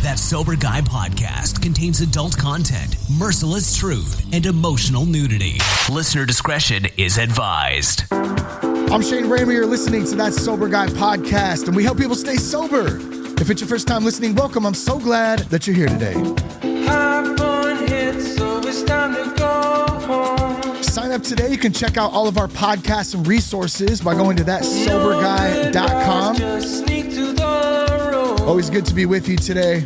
That Sober Guy podcast contains adult content, merciless truth, and emotional nudity. Listener discretion is advised. I'm Shane Ramer. You're listening to That Sober Guy podcast, and we help people stay sober. If it's your first time listening, welcome. I'm so glad that you're here today. Sign up today. You can check out all of our podcasts and resources by going to thatsoberguy.com. Always good to be with you today.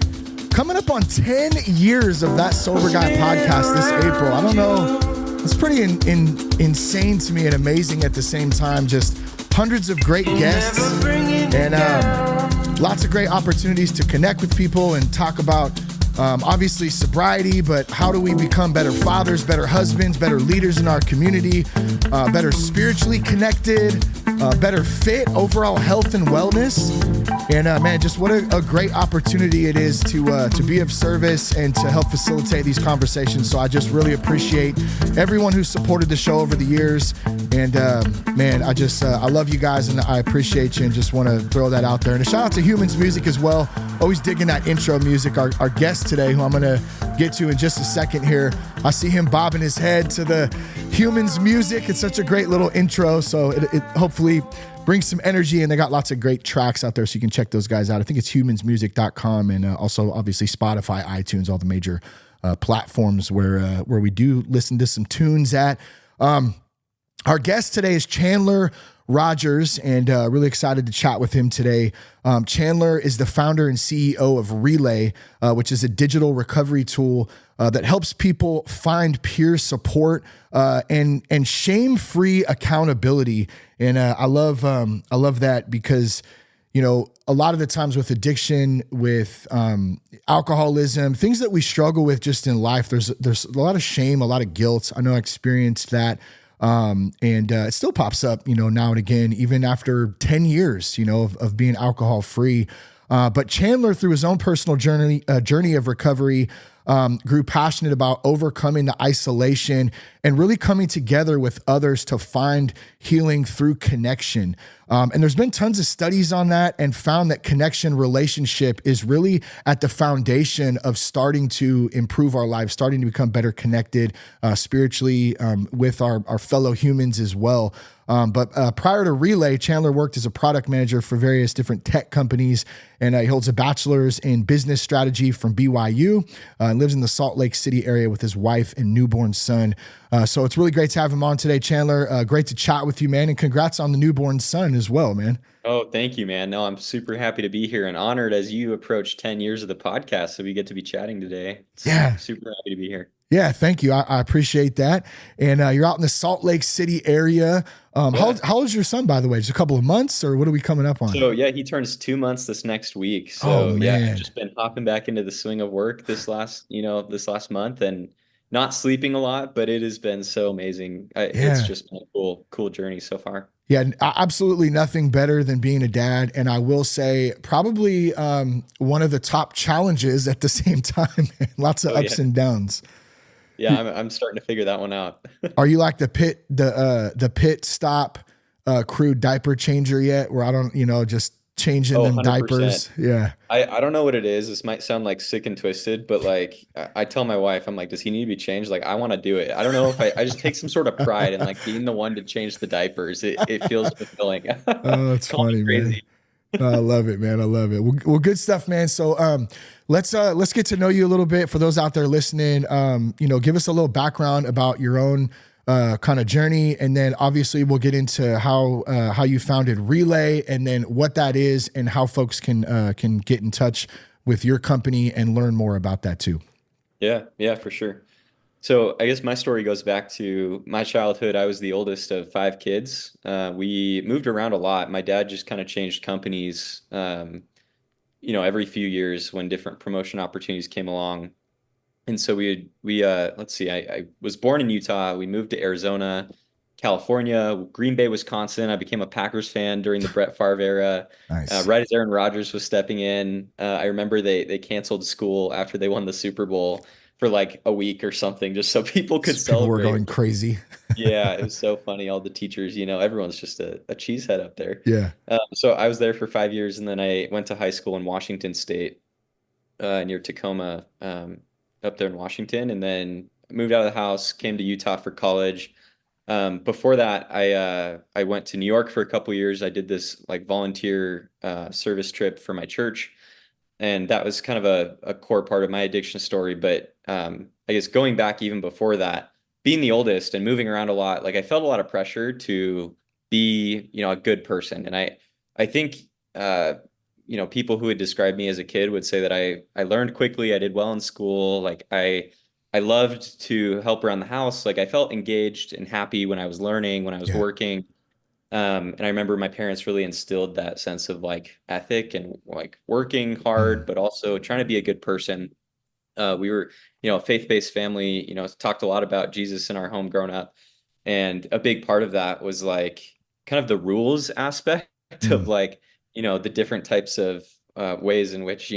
Coming up on 10 years of That Sober Guy podcast this April. I don't know. It's pretty insane to me and amazing at the same time. Just hundreds of great guests and lots of great opportunities to connect with people and talk about obviously sobriety, but how do we become better fathers, better husbands, better leaders in our community, better spiritually connected, better fit, overall health and wellness. And man, just what a great opportunity it is to be of service and to help facilitate these conversations. So I just really appreciate everyone who supported the show over the years. And man, I love you guys and I appreciate you and just want to throw that out there. And a shout out to Humans Music as well. Always digging that intro music. Our guest today, who I'm going to get to in just a second here, I see him bobbing his head to the Humans Music. It's such a great little intro. So it hopefully brings some energy, and they got lots of great tracks out there, so you can check those guys out. I think it's humansmusic.com, and also obviously Spotify, iTunes, all the major platforms where we do listen to some tunes at. Our guest today is Chandler Rogers, and really excited to chat with him today. Chandler is the founder and CEO of Relay, which is a digital recovery tool that helps people find peer support and shame-free accountability. And I love that because, you know, a lot of the times with addiction, with alcoholism, things that we struggle with just in life, there's a lot of shame, a lot of guilt. I know I experienced that. And it still pops up, you know, now and again, even after 10 years, you know, of being alcohol free. But Chandler, through his own personal journey of recovery, grew passionate about overcoming the isolation and really coming together with others to find healing through connection. And there's been tons of studies on that and found that connection, relationship is really at the foundation of starting to improve our lives, starting to become better connected spiritually with our fellow humans as well. But prior to Relay, Chandler worked as a product manager for various different tech companies, and he holds a bachelor's in business strategy from BYU and lives in the Salt Lake City area with his wife and newborn son. So it's really great to have him on today, Chandler. Great to chat with you, man, and congrats on the newborn son as well, man. Oh, thank you, man. No, I'm super happy to be here and honored as you approach 10 years of the podcast, so we get to be chatting today. Yeah. Super happy to be here. Yeah, thank you. I appreciate that. And you're out in the Salt Lake City area. How old is your son, by the way? Just a couple of months, or what are we coming up on? So yeah, he turns 2 months this next week. So yeah, I've just been hopping back into the swing of work this last month and not sleeping a lot, but it has been so amazing. It's just been a cool journey so far. Yeah, absolutely nothing better than being a dad. And I will say probably one of the top challenges at the same time. Lots of ups and downs. Yeah, I'm starting to figure that one out. Are you like the pit stop crew diaper changer yet? Where I don't, just changing them 100%. Diapers. Yeah. I don't know what it is. This might sound like sick and twisted, but like I tell my wife, I'm like, does he need to be changed? Like, I want to do it. I don't know if I just take some sort of pride in like being the one to change the diapers. It feels fulfilling. Oh, that's funny, man. I love it, man. I love it. Well, good stuff, man. So let's get to know you a little bit. For those out there listening, give us a little background about your own kind of journey, and then obviously we'll get into how you founded Relay, and then what that is, and how folks can get in touch with your company and learn more about that too. Yeah, for sure. So I guess my story goes back to my childhood. I was the oldest of 5 kids. We moved around a lot. My dad just kind of changed companies, every few years when different promotion opportunities came along. And so I was born in Utah. We moved to Arizona, California, Green Bay, Wisconsin. I became a Packers fan during the Brett Favre era. Nice. Right as Aaron Rodgers was stepping in. I remember they canceled school after they won the Super Bowl for like a week or something, just so people could celebrate. People were going crazy. Yeah, it was so funny. All the teachers, everyone's just a cheesehead up there. Yeah. So I was there for 5 years, and then I went to high school in Washington State. near Tacoma, up there in Washington, and then moved out of the house, came to Utah for college. Before that, I went to New York for a couple years. I did this like volunteer service trip for my church, and that was kind of a core part of my addiction story. But I guess going back even before that, being the oldest and moving around a lot, like I felt a lot of pressure to be, a good person. And I think, people who would describe me as a kid would say that I learned quickly. I did well in school. Like I loved to help around the house. Like I felt engaged and happy when I was learning, when I was Yeah. working. And I remember my parents really instilled that sense of like ethic and like working hard, Mm. but also trying to be a good person. We were, a faith-based family, talked a lot about Jesus in our home growing up. And a big part of that was like kind of the rules aspect of Mm. like, the different types of ways in which,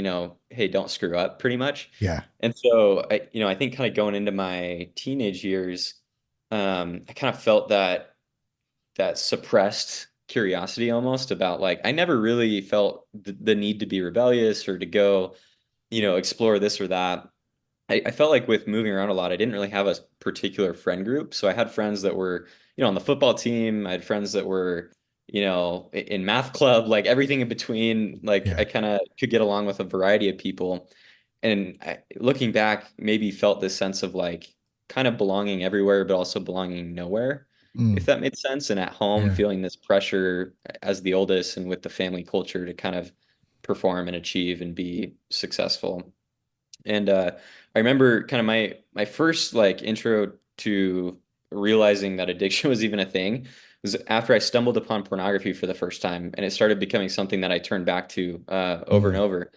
hey, don't screw up pretty much. Yeah. And so I think kind of going into my teenage years, I kind of felt that suppressed curiosity almost about like I never really felt the need to be rebellious or to go, explore this or that. I felt like with moving around a lot, I didn't really have a particular friend group. So I had friends that were, on the football team. I had friends that were, in math club, like everything in between. Like Yeah. I kind of could get along with a variety of people. And looking back, maybe felt this sense of like kind of belonging everywhere, but also belonging nowhere, if Mm. that made sense. And at home, Yeah. feeling this pressure as the oldest and with the family culture to kind of perform and achieve and be successful. And I remember kind of my first like intro to realizing that addiction was even a thing was after I stumbled upon pornography for the first time, and it started becoming something that I turned back to over and Mm. over.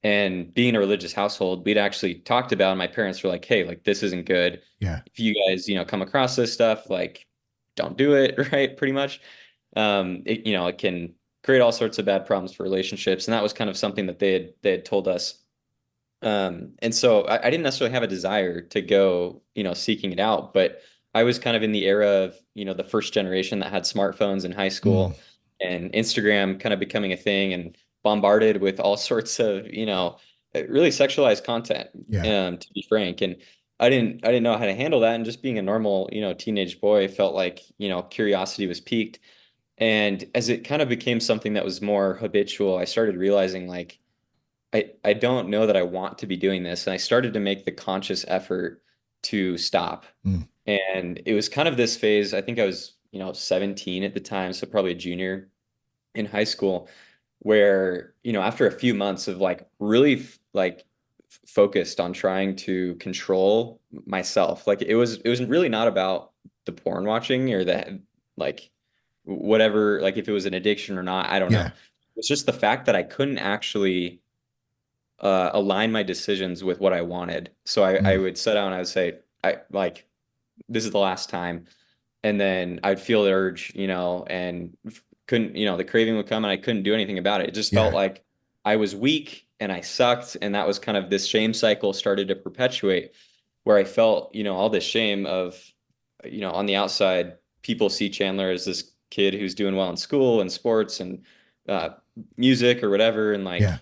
And being in a religious household, we'd actually talked about, and my parents were like, "Hey, like this isn't good. Yeah. If you guys, come across this stuff, like don't do it," right? Pretty much. It can create all sorts of bad problems for relationships, and that was kind of something that they had told us. And so I didn't necessarily have a desire to go, seeking it out, but I was kind of in the era of, the first generation that had smartphones in high Mm. school and Instagram kind of becoming a thing and bombarded with all sorts of, really sexualized content, Yeah. to be frank. And I didn't know how to handle that. And just being a normal, teenage boy felt like, curiosity was piqued. And as it kind of became something that was more habitual, I started realizing like, I don't know that I want to be doing this. And I started to make the conscious effort to stop. Mm. And it was kind of this phase. I think I was, 17 at the time, so probably a junior in high school, where, after a few months of like really focused on trying to control myself, like it was really not about the porn watching or that like whatever, like if it was an addiction or not, I don't know. Yeah. It's just the fact that I couldn't actually align my decisions with what I wanted. So I Mm. would sit down and I would say, I like, this is the last time. And then I'd feel the urge, and couldn't, the craving would come and I couldn't do anything about it. It just felt Yeah. like I was weak and I sucked. And that was kind of this shame cycle started to perpetuate where I felt, all this shame of, on the outside, people see Chandler as this kid who's doing well in school and sports and uh, music or whatever. And Yeah.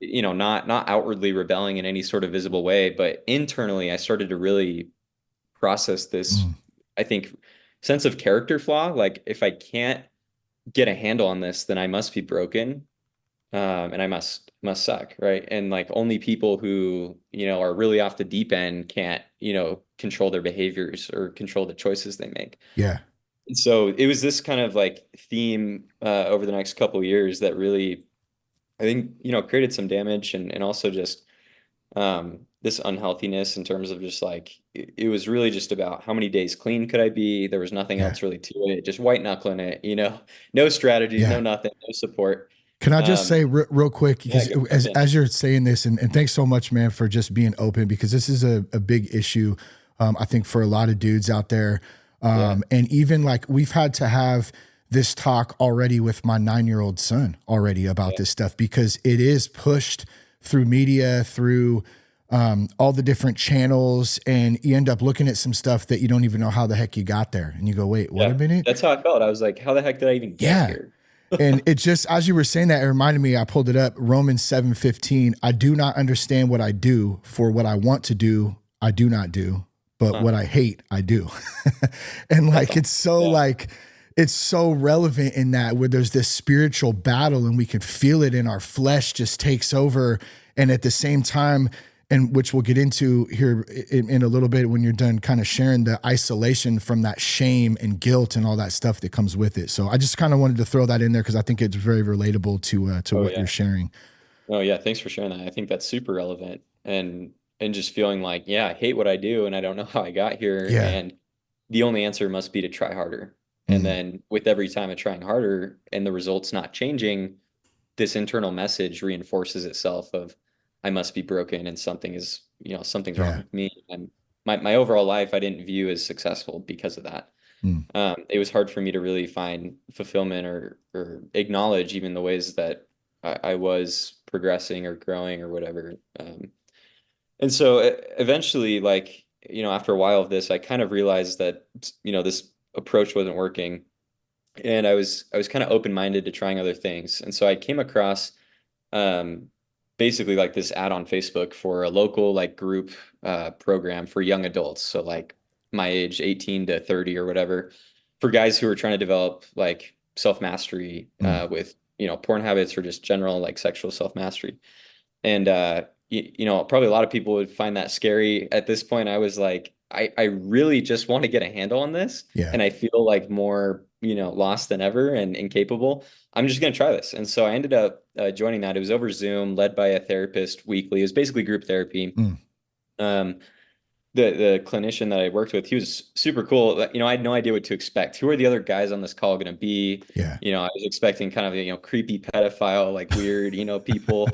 like, not outwardly rebelling in any sort of visible way, but internally I started to really process this, Mm. I think, sense of character flaw. Like if I can't get a handle on this, then I must be broken. And I must suck, right? And like only people who, are really off the deep end can't, control their behaviors or control the choices they make. Yeah. And so it was this kind of like theme over the next couple of years that really I think, created some damage and also just this unhealthiness in terms of just like it was really just about how many days clean could I be? There was nothing Yeah. else really to it, just white knuckling it, no strategies, no Yeah. nothing, no support. Can I just Um, say real quick, yeah, because jump in. as you're saying this, and thanks so much, man, for just being open, because this is a big issue, I think, for a lot of dudes out there. Yeah. And even like we've had to have this talk already with my 9-year-old son already about Yeah. this stuff, because it is pushed through media, through all the different channels, and you end up looking at some stuff that you don't even know how the heck you got there. And you go, wait, what a Yeah. minute. That's how I felt. I was like, how the heck did I even get Yeah. here? And it just, as you were saying that, it reminded me, I pulled it up, Romans 7:15. I do not understand what I do, for what I want to do, I do not do, but what I hate, I do. And like, it's so Yeah. like, it's so relevant in that, where there's this spiritual battle and we can feel it in our flesh just takes over. And at the same time, and which we'll get into here in a little bit when you're done kind of sharing, the isolation from that shame and guilt and all that stuff that comes with it. So I just kind of wanted to throw that in there because I think it's very relatable to what you're sharing. Oh yeah, thanks for sharing that. I think that's super relevant, and just feeling like, yeah, I hate what I do and I don't know how I got here, Yeah. and the only answer must be to try harder. And then with every time of trying harder and the results not changing, this internal message reinforces itself of I must be broken and something is, something's wrong Yeah. with me. And my overall life I didn't view as successful because of that. It was hard for me to really find fulfillment or acknowledge even the ways that I was progressing or growing or whatever. And so eventually, like, after a while of this, I kind of realized that, this approach wasn't working. And I was kind of open-minded to trying other things. And so I came across um, basically like this ad on Facebook for a local like group program for young adults. So like my age, 18 to 30 or whatever, for guys who are trying to develop like self-mastery with, porn habits or just general like sexual self-mastery. And probably a lot of people would find that scary. At this point, I was like, I really just want to get a handle on this. Yeah. And I feel like more, lost than ever and incapable. I'm just going to try this. And so I ended up joining that. It was over Zoom, led by a therapist weekly. It was basically group therapy. Um, the clinician that I worked with, he was super cool. I had no idea what to expect. Who are the other guys on this call going to be? Yeah. I was expecting kind of, creepy pedophile, like weird, people,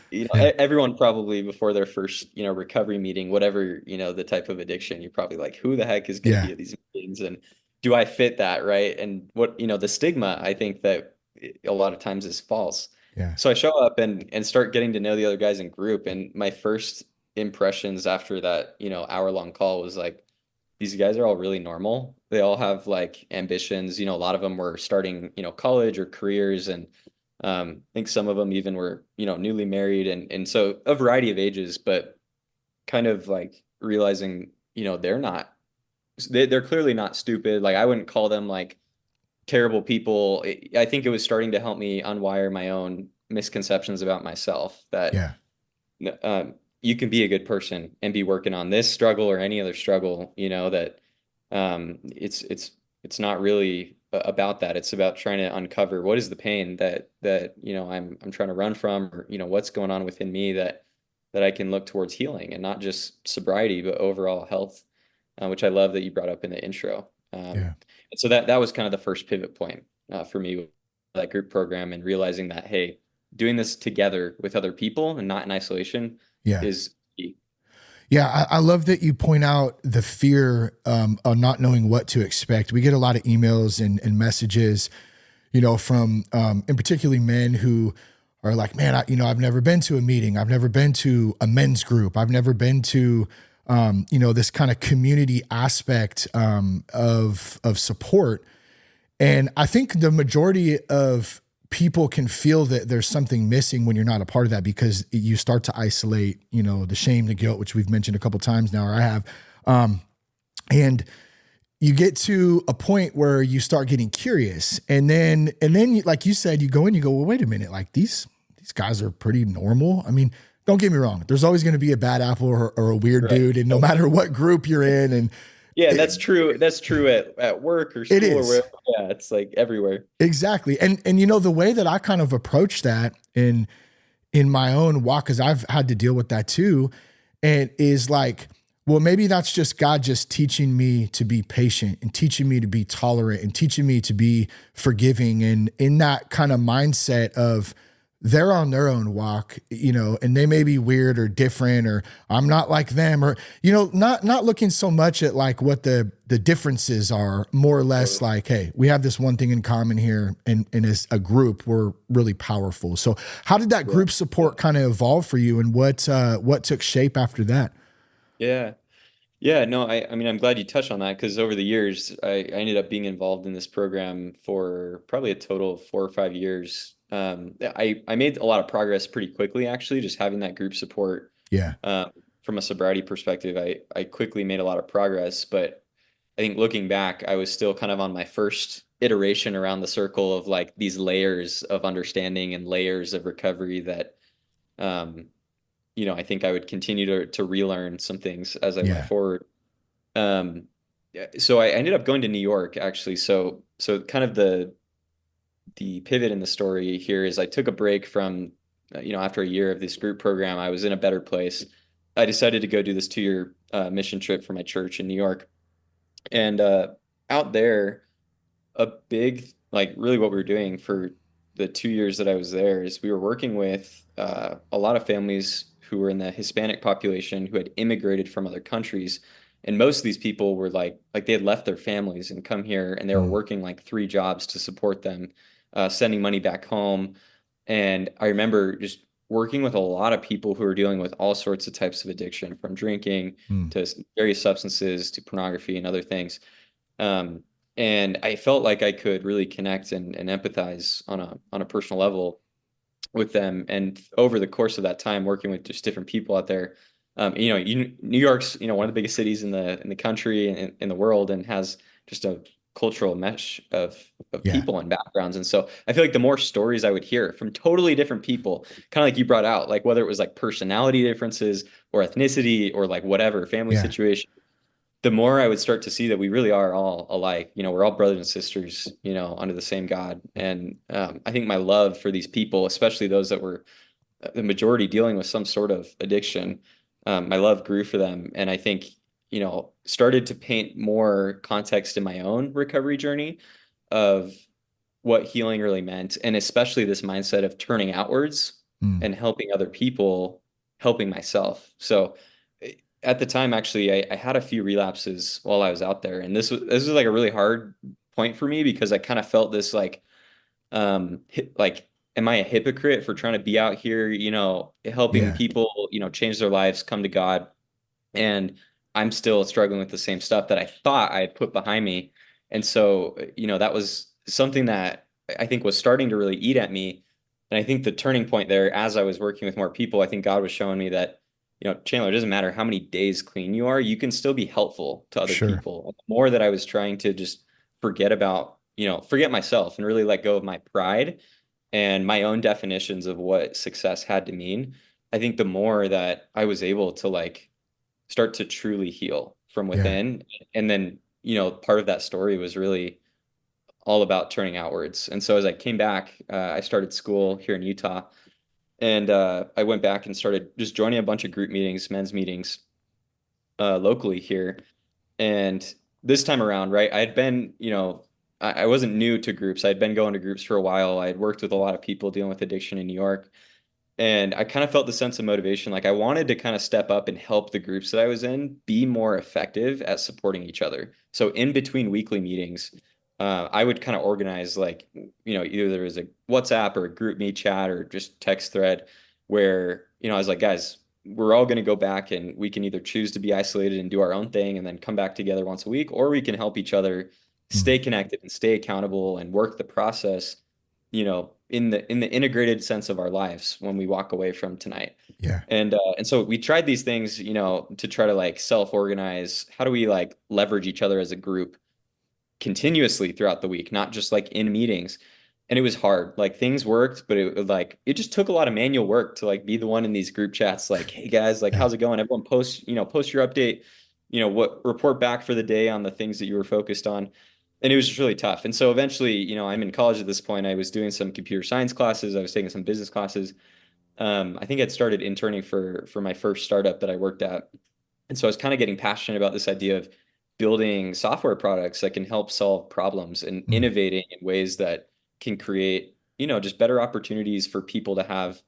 Yeah. everyone probably before their first, recovery meeting, whatever, the type of addiction, you're probably like, who the heck is going to be at these meetings? And do I fit that? Right. And what, the stigma, I think that a lot of times is false. Yeah. So I show up and start getting to know the other guys in group. And my first impressions after that, hour-long call was like, these guys are all really normal. They all have like ambitions. A lot of them were starting, college or careers. And I think some of them even were, newly married. And so a variety of ages, but kind of like realizing, they're clearly not stupid. Like I wouldn't call them like terrible people. I think it was starting to help me unwire my own misconceptions about myself that you can be a good person and be working on this struggle or any other struggle, that it's not really about that. It's about trying to uncover what is the pain that I'm trying to run from, or what's going on within me that I can look towards healing, and not just sobriety but overall health, which I love that you brought up in the intro. And so that was kind of the first pivot point for me with that group program, and realizing that, hey, doing this together with other people and not in isolation is key. Yeah, I love that you point out the fear of not knowing what to expect. We get a lot of emails and messages, from and particularly men who are like, man, I've never been to a meeting. I've never been to a men's group. I've never been to, this kind of community aspect of support. And I think the majority of people can feel that there's something missing when you're not a part of that, because you start to isolate, the shame, the guilt, which we've mentioned a couple of times now, or I have. And you get to a point where you start getting curious. And then like you said, you go in, you go, well, wait a minute, like these guys are pretty normal. I mean, don't get me wrong. There's always going to be a bad apple or a weird dude. And no matter what group you're in, and yeah, that's true. That's true at work or school or wherever. Yeah, it's like everywhere. Exactly. And the way that I kind of approach that in my own walk, because I've had to deal with that too, and is like, well, maybe that's just God just teaching me to be patient and teaching me to be tolerant and teaching me to be forgiving. And in that kind of mindset of, they're on their own walk, and they may be weird or different, or I'm not like them, or, not looking so much at like what the differences are, more or less like, hey, we have this one thing in common here. And as a group, we're really powerful. So how did that group support kind of evolve for you, and what took shape after that? Yeah. Yeah, no, I mean, I'm glad you touched on that because over the years, I ended up being involved in this program for probably a total of 4 or 5 years. I made a lot of progress pretty quickly, actually, just having that group support. Yeah. Um, from a sobriety perspective, I quickly made a lot of progress, but I think looking back, I was still kind of on my first iteration around the circle of like these layers of understanding and layers of recovery that, um, I think I would continue to relearn some things as I went Yeah. forward. Um, yeah, so I ended up going to New York actually. So kind of the pivot in the story here is I took a break from, after a year of this group program, I was in a better place. I decided to go do this 2-year mission trip for my church in New York, and out there, a big like really what we were doing for the 2 years that I was there is we were working with a lot of families who were in the Hispanic population who had immigrated from other countries, and most of these people were like they had left their families and come here, and they were Mm. working like 3 jobs to support them, sending money back home. And I remember just working with a lot of people who were dealing with all sorts of types of addiction, from drinking Mm. to various substances to pornography and other things. Um, and I felt like I could really connect and empathize on a personal level with them. And over the course of that time, working with just different people out there, New York's one of the biggest cities in the country and in the world, and has just a cultural mesh of Yeah. people and backgrounds. And so I feel like the more stories I would hear from totally different people, kind of like you brought out, like whether it was like personality differences or ethnicity or like whatever family Yeah. situation, the more I would start to see that we really are all alike. We're all brothers and sisters, under the same God. And I think my love for these people, especially those that were the majority dealing with some sort of addiction, my love grew for them. And I think, started to paint more context in my own recovery journey of what healing really meant. And especially this mindset of turning outwards Mm. and helping other people, helping myself. So at the time, actually, I had a few relapses while I was out there. And this was like a really hard point for me because I kind of felt this like, am I a hypocrite for trying to be out here, helping Yeah. people, change their lives, come to God, and I'm still struggling with the same stuff that I thought I had put behind me. And so, that was something that I think was starting to really eat at me. And I think the turning point there, as I was working with more people, I think God was showing me that, Chandler, it doesn't matter how many days clean you are, you can still be helpful to other Sure. people. And the more that I was trying to just forget myself and really let go of my pride and my own definitions of what success had to mean, I think the more that I was able to like start to truly heal from Yeah. within. And then, part of that story was really all about turning outwards. And so as I came back, I started school here in Utah, and I went back and started just joining a bunch of group meetings, men's meetings, locally here. And this time around, right, I had been, I wasn't new to groups. I'd been going to groups for a while. I had worked with a lot of people dealing with addiction in New York. And I kind of felt the sense of motivation. Like I wanted to kind of step up and help the groups that I was in be more effective at supporting each other. So in between weekly meetings, I would kind of organize like, either there was a WhatsApp or a group meet chat or just text thread where, I was like, guys, we're all going to go back and we can either choose to be isolated and do our own thing and then come back together once a week, or we can help each other Mm. stay connected and stay accountable and work the process, in the integrated sense of our lives when we walk away from tonight. Yeah. And so we tried these things, to try to like self-organize. How do we like leverage each other as a group continuously throughout the week, not just like in meetings? And it was hard. Like things worked, but it just took a lot of manual work to like be the one in these group chats, like, hey guys, like Yeah. how's it going? Everyone post your update, what report back for the day on the things that you were focused on. And it was just really tough. And so eventually, I'm in college at this point. I was doing some computer science classes. I was taking some business classes. I think I'd started interning for my first startup that I worked at. And so I was kind of getting passionate about this idea of building software products that can help solve problems and Mm. innovating in ways that can create, just better opportunities for people to have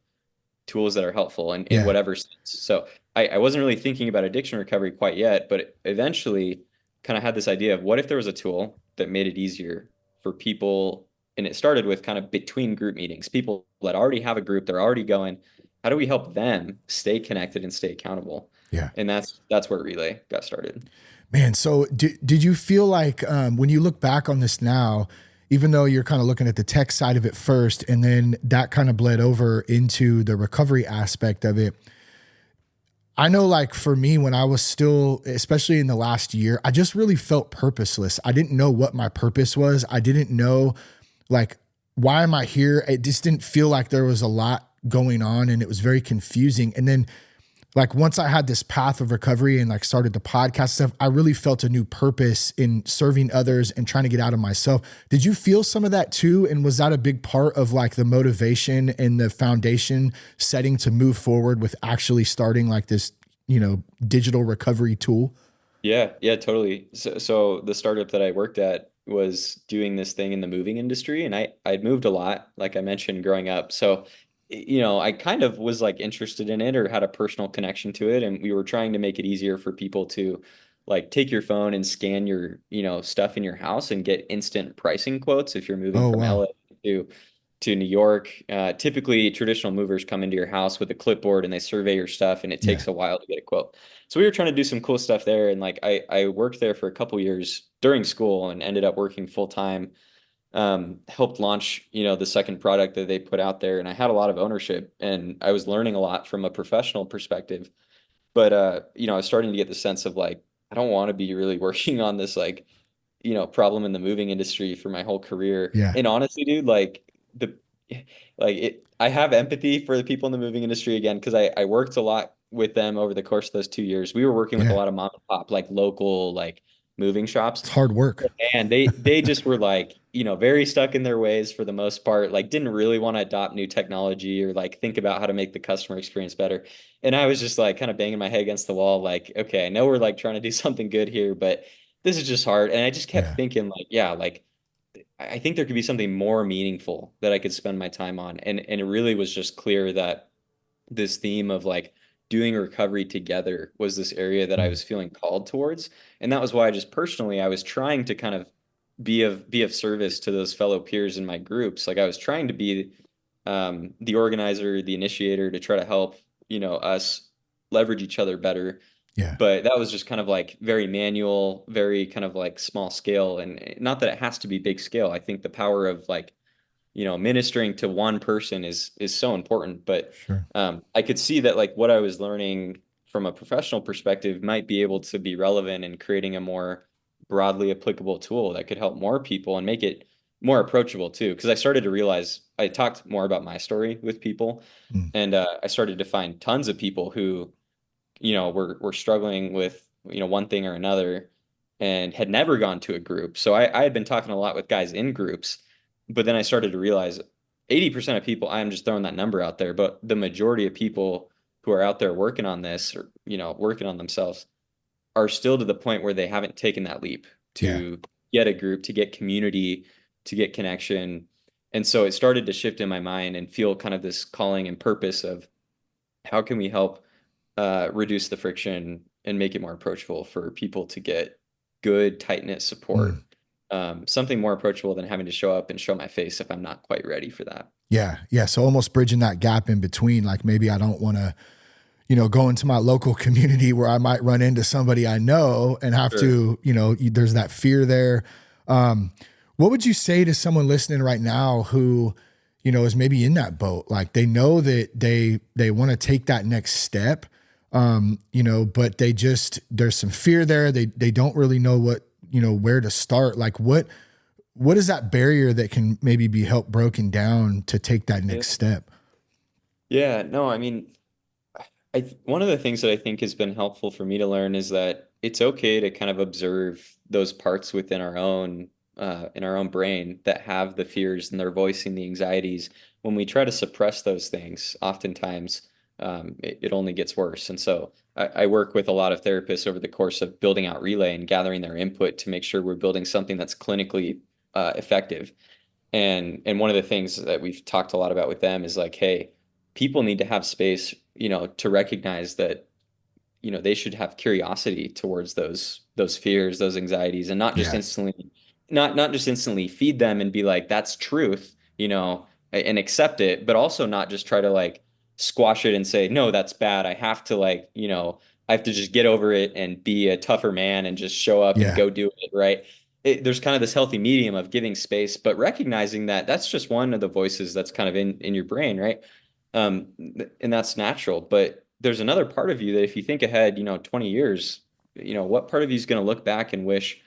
tools that are helpful in Yeah. whatever sense. So I wasn't really thinking about addiction recovery quite yet, but eventually kind of had this idea of what if there was a tool that made it easier for people. And it started with kind of between group meetings, people that already have a group, they're already going. how do we help them stay connected and stay accountable? Yeah. And that's where Relay got started. Man, so did you feel like when you look back on this now, even though you're kind of looking at the tech side of it first, and then that kind of bled over into the recovery aspect of it, I know like for me, when I was still, especially in the last year, I just really felt purposeless. I didn't know what my purpose was. I didn't know like, why am I here? It just didn't feel like there was a lot going on, and it was very confusing. And then like once I had this path of recovery and like started the podcast stuff, I really felt a new purpose in serving others and trying to get out of myself. Did you feel some of that too? And was that a big part of like the motivation and the foundation setting to move forward with actually starting like this, digital recovery tool? Yeah, totally. So the startup that I worked at was doing this thing in the moving industry, and I'd moved a lot, like I mentioned, growing up. So, I kind of was like interested in it or had a personal connection to it, and we were trying to make it easier for people to like take your phone and scan your, stuff in your house and get instant pricing quotes if you're moving Oh, from wow. LA to New York. Typically, traditional movers come into your house with a clipboard and they survey your stuff, and it Yeah. takes a while to get a quote. So we were trying to do some cool stuff there, and like I worked there for a couple years during school and ended up working full time. Helped launch, the second product that they put out there, and I had a lot of ownership, and I was learning a lot from a professional perspective. But I was starting to get the sense of like I don't want to be really working on this like problem in the moving industry for my whole career. Yeah. And honestly, dude, I have empathy for the people in the moving industry again, because I worked a lot with them over the course of those 2 years. We were working with a Yeah. lot of mom and pop, like local, like moving shops. It's hard work. And they just were like, very stuck in their ways for the most part, like didn't really want to adopt new technology or like think about how to make the customer experience better. And I was just like kind of banging my head against the wall, like, okay, I know we're like trying to do something good here, but this is just hard. And I just kept Yeah. thinking like, yeah, like I think there could be something more meaningful that I could spend my time on. And it really was just clear that this theme of like doing recovery together was this area that I Mm. was feeling called towards. And that was why just personally I was trying to kind of be of service to those fellow peers in my groups. Like I was trying to be the organizer, the initiator to try to help, us leverage each other better. Yeah. But that was just kind of like very manual, very kind of like small scale. And not that it has to be big scale. I think the power of like, ministering to one person is so important. But Sure. I could see that like what I was learning from a professional perspective might be able to be relevant in creating a more broadly applicable tool that could help more people and make it more approachable too. Because I started to realize I talked more about my story with people, Mm. and I started to find tons of people who were struggling with, one thing or another and had never gone to a group. So I had been talking a lot with guys in groups, but then I started to realize 80% of people, I'm just throwing that number out there, but the majority of people who are out there working on this or, working on themselves are still to the point where they haven't taken that leap Yeah. to get a group, to get community, to get connection. And so it started to shift in my mind and feel kind of this calling and purpose of how can we help reduce the friction and make it more approachable for people to get good, tight-knit support. Mm. Something more approachable than having to show up and show my face if I'm not quite ready for that. Yeah. Yeah. So almost bridging that gap in between, like maybe I don't want to, go into my local community where I might run into somebody I know and have Sure. to, there's that fear there. What would you say to someone listening right now who, is maybe in that boat? Like they know that they want to take that next step, but there's some fear there. They don't really know what, where to start. Like what is that barrier that can maybe be helped broken down to take that Yeah. next step? Yeah, no, I mean, one of the things that I think has been helpful for me to learn is that it's okay to kind of observe those parts within our own in our own brain that have the fears and they're voicing the anxieties. When we try to suppress those things, oftentimes it only gets worse. And so I work with a lot of therapists over the course of building out Relay and gathering their input to make sure we're building something that's clinically effective. And one of the things that we've talked a lot about with them is like, hey, people need to have space, to recognize that, they should have curiosity towards those fears, those anxieties, and not just Yeah. instantly, not just instantly feed them and be like, that's truth, and accept it, but also not just try to like squash it and say, no, that's bad. I have to like, I have to just get over it and be a tougher man and just show up and Yeah. go do it, right? There's kind of this healthy medium of giving space, but recognizing that that's just one of the voices that's kind of in your brain, right? And that's natural. But there's another part of you that if you think ahead, 20 years, what part of you is going to look back and wish,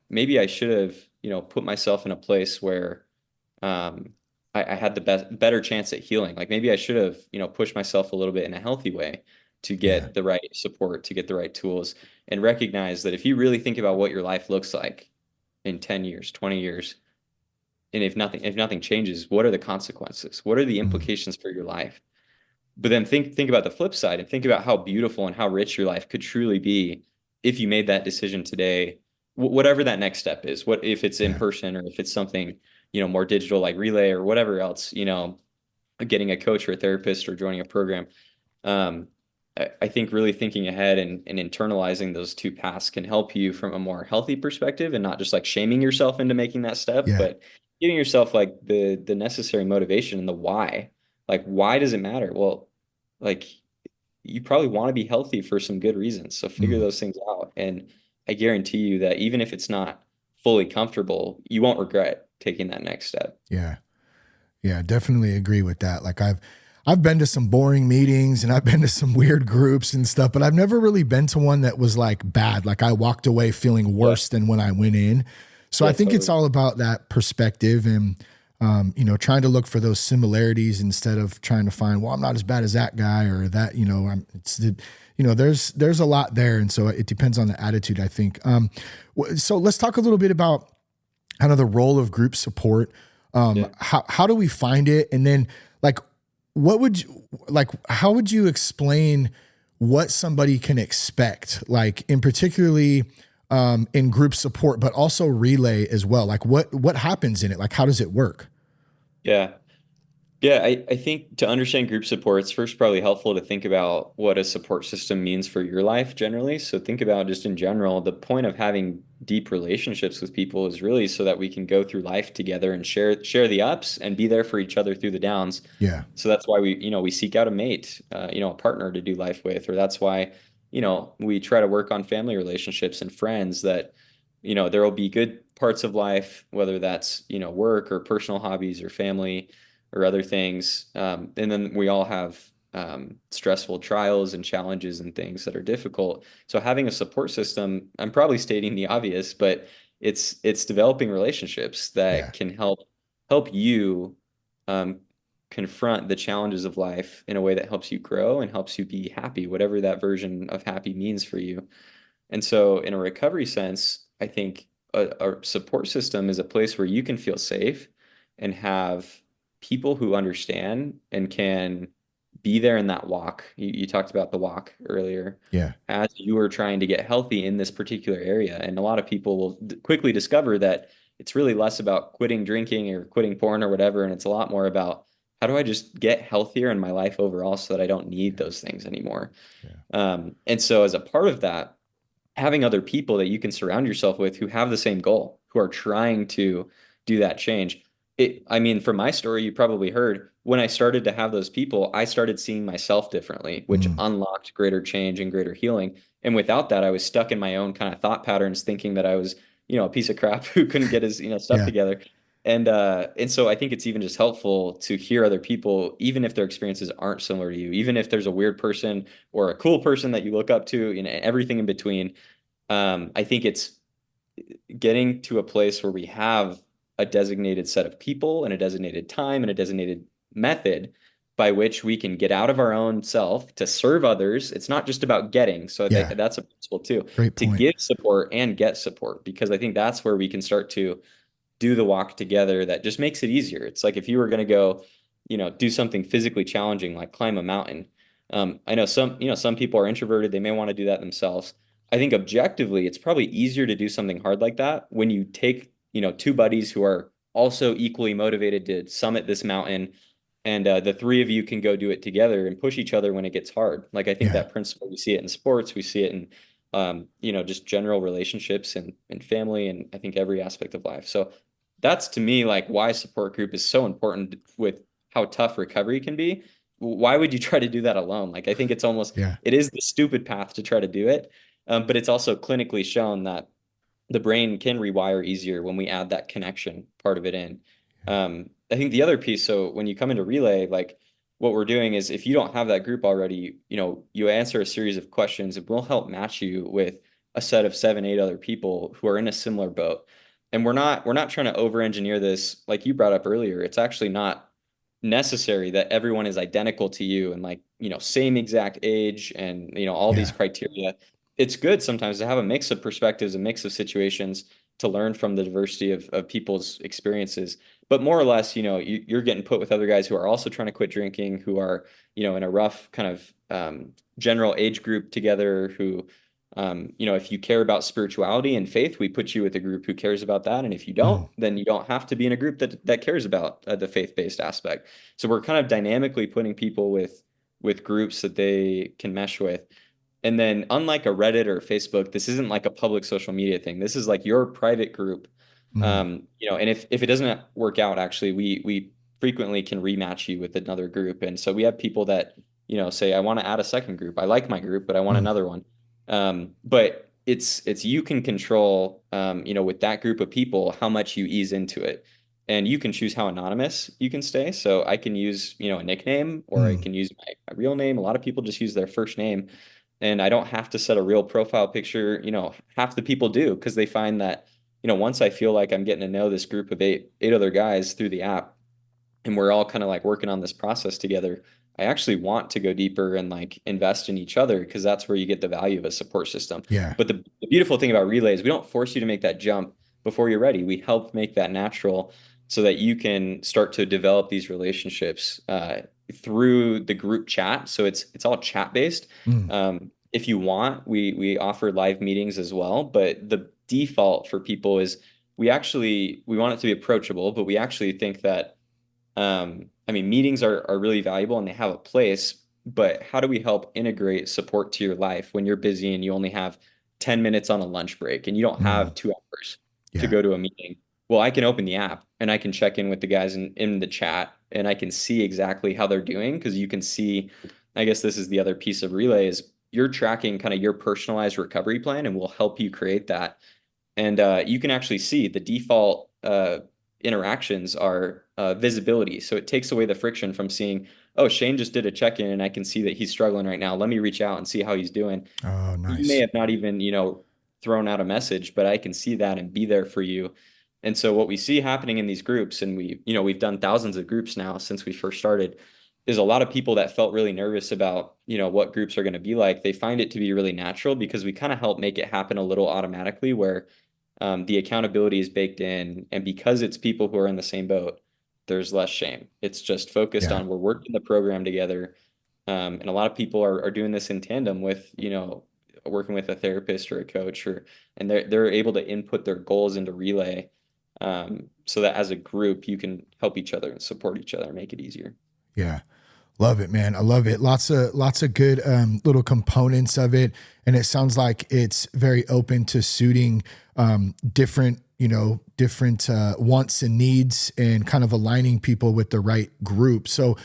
maybe I should have, put myself in a place where um, I had the better chance at healing. Like maybe I should have, pushed myself a little bit in a healthy way to Yeah. get the right support, to get the right tools, and recognize that if you really think about what your life looks like in 10 years, 20 years, and if nothing changes, what are the consequences? What are the Mm. implications for your life? But then think about the flip side and think about how beautiful and how rich your life could truly be if you made that decision today, whatever that next step is. What if it's in Yeah. person or if it's something, more digital like Relay or whatever else, getting a coach or a therapist or joining a program. Um, I think really thinking ahead and internalizing those two paths can help you from a more healthy perspective and not just like shaming yourself into making that step, Yeah. but giving yourself like the necessary motivation and the why. Like, why does it matter? Well, like you probably want to be healthy for some good reasons. So figure Mm. those things out. And I guarantee you that even if it's not fully comfortable, you won't regret taking that next step. Yeah. Yeah, definitely agree with that. Like I've been to some boring meetings and I've been to some weird groups and stuff, but I've never really been to one that was like bad. Like I walked away feeling Yeah. worse than when I went in. So I Yeah, think it's totally. all about that perspective and trying to look for those similarities instead of trying to find, well, I'm not as bad as that guy or that, there's a lot there. And so it depends on the attitude, I think. So let's talk a little bit about kind of the role of group support. Yeah. How do we find it? And then like, how would you explain what somebody can expect, like in particularly, in group support, but also Relay as well? Like what happens in it? Like, how does it work? Yeah. Yeah, I think to understand group support, it's first probably helpful to think about what a support system means for your life generally. So think about just in general, the point of having deep relationships with people is really so that we can go through life together and share the ups and be there for each other through the downs. Yeah. So that's why we seek out a mate, a partner to do life with, or that's why, we try to work on family relationships and friends that, there will be good parts of life, whether that's, work or personal hobbies or family or other things. And then we all have stressful trials and challenges and things that are difficult. So having a support system, I'm probably stating the obvious, but it's developing relationships Yeah. that can help you um, confront the challenges of life in a way that helps you grow and helps you be happy, whatever that version of happy means for you. And so, in a recovery sense, I think a support system is a place where you can feel safe and have people who understand and can be there in that walk. You talked about the walk earlier Yeah. as you are trying to get healthy in this particular area. And a lot of people will quickly discover that it's really less about quitting drinking or quitting porn or whatever. And it's a lot more about how do I just get healthier in my life overall so that I don't need those things anymore. Yeah. And so, as a part of that, having other people that you can surround yourself with who have the same goal, who are trying to do that change. I mean, from my story, you probably heard when I started to have those people, I started seeing myself differently, which Mm. unlocked greater change and greater healing. And without that, I was stuck in my own kind of thought patterns, thinking that I was, a piece of crap who couldn't get his, stuff Yeah. together. And so I think it's even just helpful to hear other people, even if their experiences aren't similar to you, even if there's a weird person or a cool person that you look up to, everything in between. I think it's getting to a place where we have a designated set of people and a designated time and a designated method by which we can get out of our own self to serve others. It's not just about getting. So Yeah. that's a principle too, Great to point. give support and get support, because I think that's where we can start to do the walk together that just makes it easier. It's like if you were going to go, do something physically challenging, like climb a mountain. I know some people are introverted. They may want to do that themselves. I think objectively, it's probably easier to do something hard like that when you take, two buddies who are also equally motivated to summit this mountain, and the three of you can go do it together and push each other when it gets hard. Like I think Yeah. that principle, we see it in sports, we see it in, just general relationships and family, and I think every aspect of life. So that's to me like why support group is so important with how tough recovery can be. why would you try to do that alone? Like, I think it's almost, Yeah. it is the stupid path to try to do it. But it's also clinically shown that the brain can rewire easier when we add that connection part of it in. I think the other piece, so when you come into relay, like what we're doing is if you don't have that group already, you answer a series of questions. It will help match you with a set of 7, 8 other people who are in a similar boat. And we're not trying to over engineer this like you brought up earlier. It's actually not necessary that everyone is identical to you and like, same exact age and, all these Yeah. criteria. It's good sometimes to have a mix of perspectives, a mix of situations to learn from the diversity of people's experiences. But more or less, you're getting put with other guys who are also trying to quit drinking, who are, in a rough kind of general age group together, who, if you care about spirituality and faith, we put you with a group who cares about that. And if you Mm. don't, then you don't have to be in a group that cares about the faith-based aspect. So we're kind of dynamically putting people with groups that they can mesh with. And then unlike a Reddit or Facebook, this isn't like a public social media thing. This is like your private group. Mm. And if it doesn't work out, actually, we frequently can rematch you with another group. And so we have people that, say, I want to add a second group. I like my group, but I want Mm. another one. But it's you can control, with that group of people, how much you ease into it. And you can choose how anonymous you can stay. So I can use, a nickname, or I Mm. can use my real name. A lot of people just use their first name, and I don't have to set a real profile picture. Half the people do because they find that, once I feel like I'm getting to know this group of eight other guys through the app, and we're all kind of like working on this process together, I actually want to go deeper and like invest in each other because that's where you get the value of a support system. Yeah. But the beautiful thing about Relay is we don't force you to make that jump before you're ready. We help make that natural so that you can start to develop these relationships through the group chat. So it's all chat based. Mm. If you want, we offer live meetings as well, but the default for people is we want it to be approachable, but we actually think that meetings are really valuable and they have a place, but how do we help integrate support to your life when you're busy and you only have 10 minutes on a lunch break and you don't Mm. have 2 hours to Yeah. go to a meeting? Well, I can open the app and I can check in with the guys in the chat and I can see exactly how they're doing because you can see, I guess this is the other piece of Relay is you're tracking kind of your personalized recovery plan and we'll help you create that. And you can actually see the default interactions are visibility. So it takes away the friction from seeing, oh, Shane just did a check-in and I can see that he's struggling right now. Let me reach out and see how he's doing. Oh, You may nice. have not even, thrown out a message, but I can see that and be there for you. And so what we see happening in these groups, and we've done thousands of groups now since we first started, is a lot of people that felt really nervous about, what groups are going to be like. They find it to be really natural because we kind of help make it happen a little automatically where the accountability is baked in. And because it's people who are in the same boat, there's less shame. It's just focused Yeah. on we're working the program together. And a lot of people are doing this in tandem with, working with a therapist or a coach, and they're able to input their goals into Relay, so that as a group you can help each other and support each other and make it easier. Yeah. Love it, man. I love it. Lots of good little components of it. And it sounds like it's very open to suiting different wants and needs and kind of aligning people with the right group. So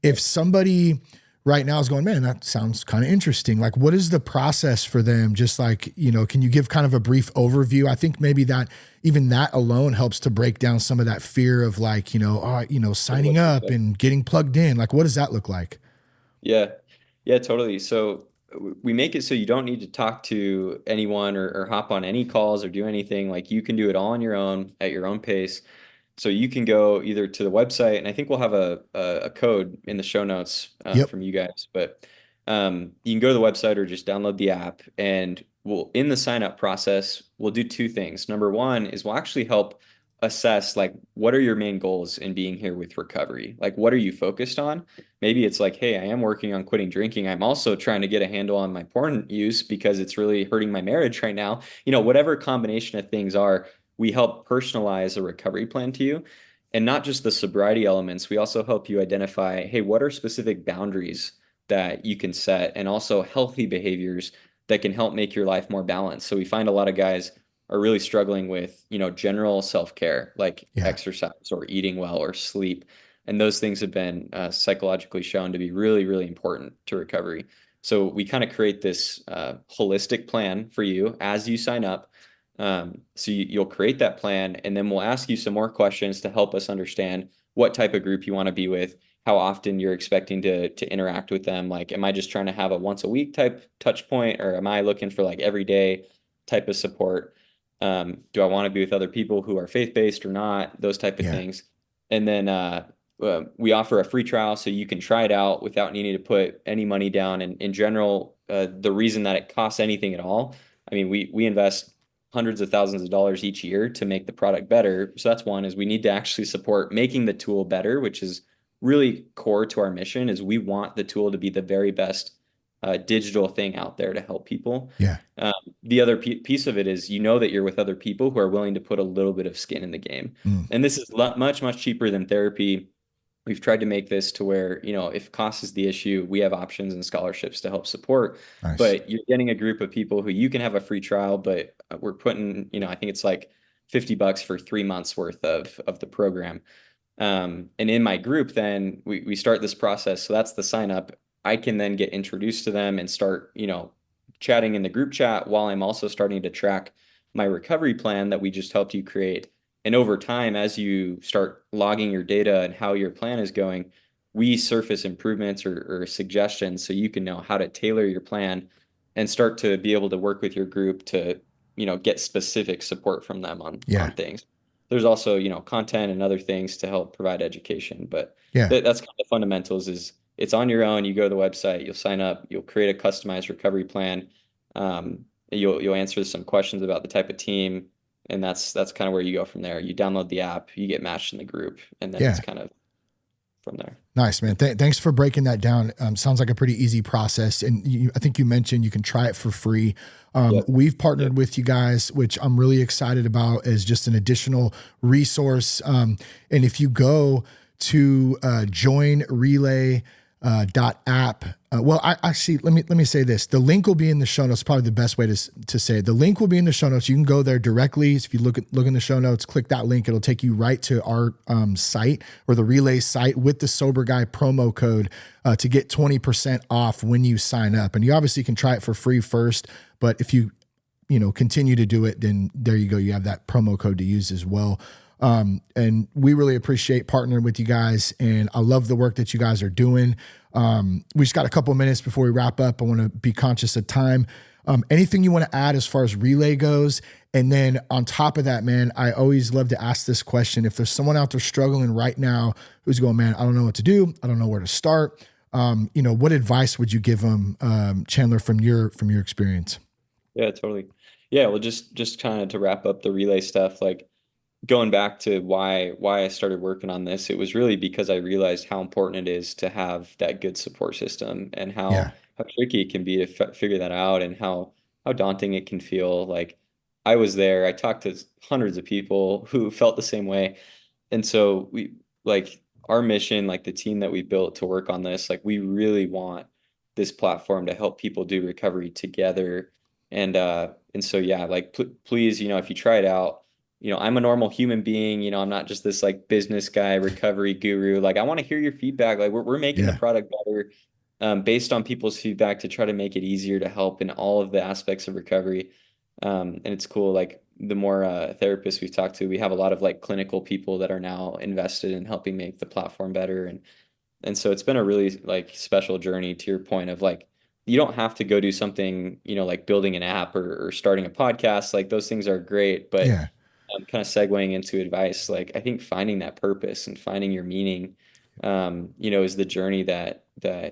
if somebody right now is going, man, that sounds kind of interesting. Like, what is the process for them? Just like, can you give kind of a brief overview? I think maybe that even that alone helps to break down some of that fear of like, signing up and getting plugged in. Like, what does that look like? Yeah. Yeah, totally. So we make it so you don't need to talk to anyone or hop on any calls or do anything. Like you can do it all on your own at your own pace. So you can go either to the website, and I think we'll have a code in the show notes Yep. from you guys, but you can go to the website or just download the app, and in the sign up process, we'll do two things. Number one is we'll actually help assess like what are your main goals in being here with recovery? Like what are you focused on? Maybe it's like, hey, I am working on quitting drinking. I'm also trying to get a handle on my porn use because it's really hurting my marriage right now. Whatever combination of things are, we help personalize a recovery plan to you, and not just the sobriety elements. We also help you identify, hey, what are specific boundaries that you can set, and also healthy behaviors that can help make your life more balanced. So we find a lot of guys are really struggling with, general self-care, like Yeah. exercise or eating well or sleep. And those things have been psychologically shown to be really, really important to recovery. So we kind of create this holistic plan for you as you sign up. So you'll create that plan, and then we'll ask you some more questions to help us understand what type of group you want to be with, how often you're expecting to interact with them. Like, am I just trying to have a once a week type touch point, or am I looking for like every day type of support? Do I want to be with other people who are faith-based or not? Those type of Yeah. things. And then we offer a free trial so you can try it out without needing to put any money down. And in general, the reason that it costs anything at all, I mean, we invest hundreds of thousands of dollars each year to make the product better. So that's one, is we need to actually support making the tool better, which is really core to our mission. Is we want the tool to be the very best digital thing out there to help people. Yeah. The other piece of it is, that you're with other people who are willing to put a little bit of skin in the game. And this is much, much cheaper than therapy. We've tried to make this to where, if cost is the issue, we have options and scholarships to help support. Nice. But you're getting a group of people who you can have a free trial, but we're putting, I think it's like $50 for 3 months worth of the program. And in my group, then we start this process. So that's the sign up. I can then get introduced to them and start, chatting in the group chat while I'm also starting to track my recovery plan that we just helped you create. And over time, as you start logging your data and how your plan is going, we surface improvements or suggestions so you can know how to tailor your plan and start to be able to work with your group to, get specific support from them on things. There's also, content and other things to help provide education. But that's kind of the fundamentals. Is it's on your own. You go to the website, you'll sign up, you'll create a customized recovery plan. You'll answer some questions about the type of team. And that's kind of where you go from there. You download the app, you get matched in the group, and then it's kind of from there. Nice, man. Thanks for breaking that down. Sounds like a pretty easy process. And I think you mentioned you can try it for free. We've partnered with you guys, which I'm really excited about as just an additional resource. And if you go to joinrelay.app, let me say this. The link will be in the show notes. Probably the best way to say it. The link will be in the show notes. You can go there directly. If you look in the show notes, click that link. It'll take you right to our site, or the Relay site, with the Sober Guy promo code to get 20% off when you sign up. And you obviously can try it for free first, but if you continue to do it, then there you go. You have that promo code to use as well. And we really appreciate partnering with you guys, and I love the work that you guys are doing. We just got a couple of minutes before we wrap up. I want to be conscious of time. Anything you want to add as far as Relay goes? And then on top of that, man, I always love to ask this question. If there's someone out there struggling right now who's going, man, I don't know what to do, I don't know where to start. What advice would you give them, Chandler, from your experience? Yeah, totally. Yeah. Well, just kind of to wrap up the Relay stuff, like, going back to why I started working on this, it was really because I realized how important it is to have that good support system, and how tricky it can be to figure that out, and how daunting it can feel. Like, I was there, I talked to hundreds of people who felt the same way. And so our mission, like the team that we built to work on this, like, we really want this platform to help people do recovery together. And so, please, if you try it out, I'm a normal human being, I'm not just this like business guy, recovery guru. Like, I want to hear your feedback. Like, we're making the product better based on people's feedback to try to make it easier to help in all of the aspects of recovery. And it's cool. Like, the more therapists we've talked to, we have a lot of like clinical people that are now invested in helping make the platform better. And so it's been a really like special journey, to your point of like, you don't have to go do something, like building an app or starting a podcast. Like, those things are great, but kind of segueing into advice, like, I think finding that purpose and finding your meaning, is the journey that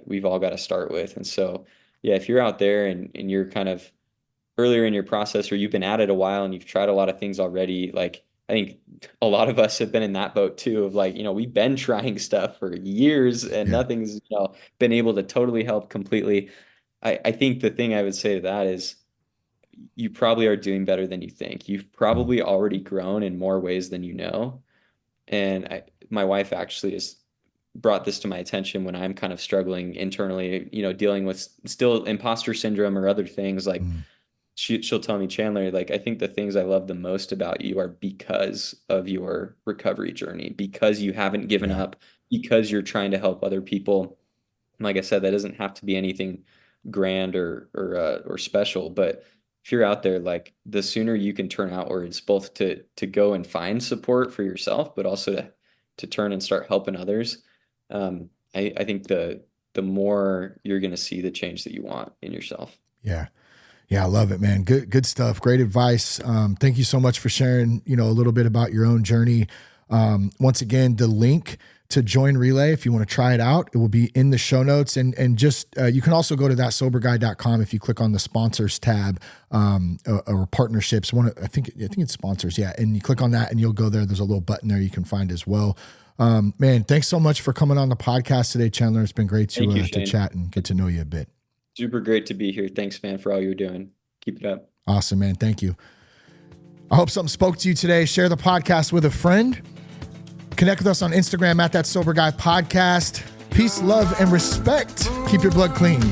we've all got to start with. And so, if you're out there and you're kind of earlier in your process, or you've been at it a while and you've tried a lot of things already, like, I think a lot of us have been in that boat too, of like, we've been trying stuff for years and nothing's, been able to totally help completely. I think the thing I would say to that is, you probably are doing better than you think. You've probably already grown in more ways than you know. And my wife actually has brought this to my attention when I'm kind of struggling internally, dealing with still imposter syndrome or other things. Like, she'll tell me, Chandler, like, I think the things I love the most about you are because of your recovery journey, because you haven't given up, because you're trying to help other people. Like I said, that doesn't have to be anything grand or special, but if you're out there, like the sooner you can turn outwards, both to go and find support for yourself, but also to turn and start helping others. I think the more you're going to see the change that you want in yourself. Yeah. Yeah, I love it, man. Good stuff. Great advice. Thank you so much for sharing, a little bit about your own journey. Once again, the link to join Relay, if you want to try it out, it will be in the show notes. And just, you can also go to thatsoberguy.com if you click on the sponsors tab, or partnerships. I think it's sponsors. Yeah. And you click on that and you'll go there. There's a little button there you can find as well. Man, thanks so much for coming on the podcast today, Chandler. It's been great to chat and get to know you a bit. Super great to be here. Thanks, man, for all you're doing. Keep it up. Awesome, man. Thank you. I hope something spoke to you today. Share the podcast with a friend. Connect with us on Instagram @ThatSoberGuyPodcast. Peace, love, and respect. Keep your blood clean.